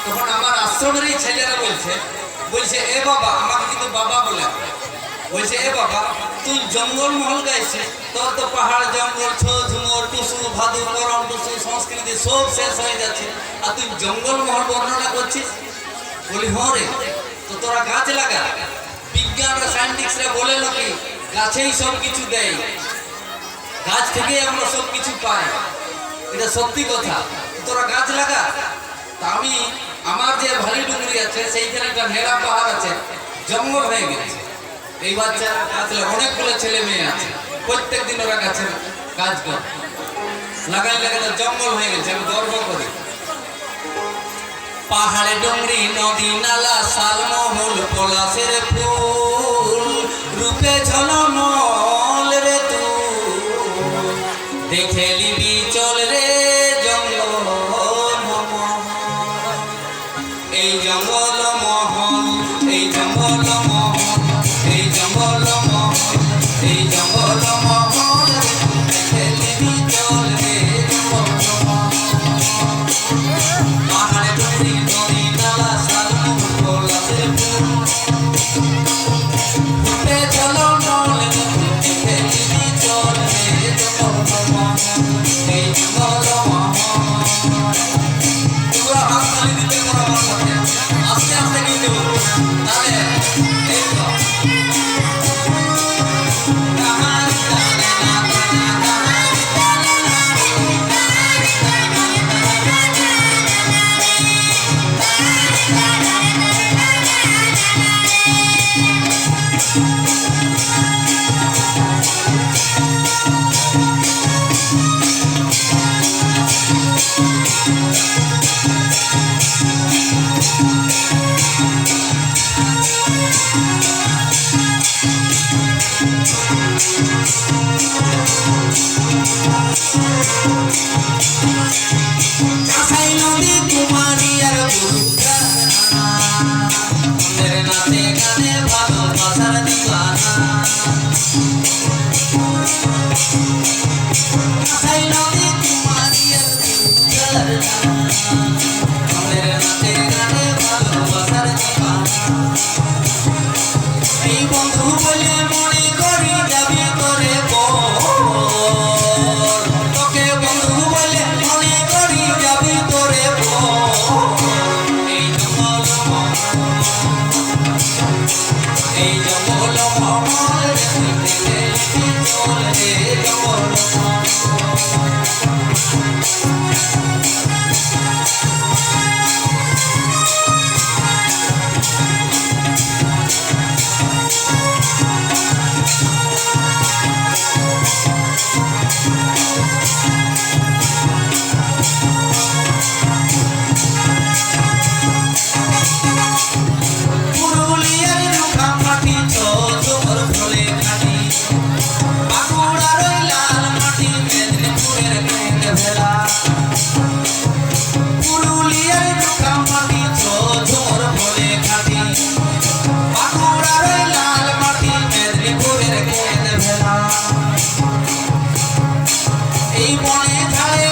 তখন আমার আশ্রমেরই ছেলেরা বলছে বলছে এ বাবা, আমাকে কিন্তু বাবা বলে, বলছে এ বাবা তুই জঙ্গল মহল গাইছে, তোর তো পাহাড় জঙ্গল ছো ঝুমর টুসু ভাদু করম টুসু সংস্কৃতি সব শেষ হয়ে যাচ্ছে, আর তুই জঙ্গল মহল বর্ণনা করছিস। বলি হ্যাঁ রে, তো তোরা গাছ লাগা। বিজ্ঞান আর সায়েন্টিস্টরা বলে নাকি গাছেই সব কিছু দেয়, গাছ থেকে আমরা সব কিছু পাই, এটা সত্যি কথা। তোরা গাছ লাগা। তা আমি আমার যে ভালি ডুংরি আছে সেইখানে একটা নেড়া পাহাড় আছে, জঙ্গল হয়ে গেছে। এই বাচ্চা গাছ অনেকগুলো ছেলে মেয়ে আছে, প্রত্যেক দিন ওরা গাছের কাজ করে, লাগাই লাগাতে জঙ্গল হয়ে গেছে। আমি গর্ব করি। পাহাড়ে ডুংরি নদী নালা শালমহল পলাশের ফুল রূপে ঝলমল রে তু দেখে লিবি চল রে জঙ্গল মহল। এই জঙ্গল মহল, এই জঙ্গল মহল, এই জঙ্গল মহল, এই জঙ্গল মহল দেখে লিবি চল রে জঙ্গল মহল। পাহাড়ে ডুংরি নদী নালা শালমহল পলাশের ফুল রূপে ঝলমল দেখে লিবি চল রে জঙ্গল মহল, এই জঙ্গল মহল। পুরো হাততালি দিতে পারো আমার সাথে, আস্তে আস্তে নিয়ে দেবো তাহলে এই তো। কাঁসাই নদী কুমারী আর বুড়ুদের নাচে গানে ভালোবাসার দিওয়ানা। কাঁসাই নদী কুমারী আর বুড়ুদের নাচে গানে ভালোবাসার দিওয়ানা। এই বন্ধু বলে মনে করি যাবি করে তোকে, বন্ধু বলে মনে করি যাবি করে এই জঙ্গল মহল, এই জঙ্গল মহল দেখে চল রে জঙ্গল মহল। এই বনে ধারে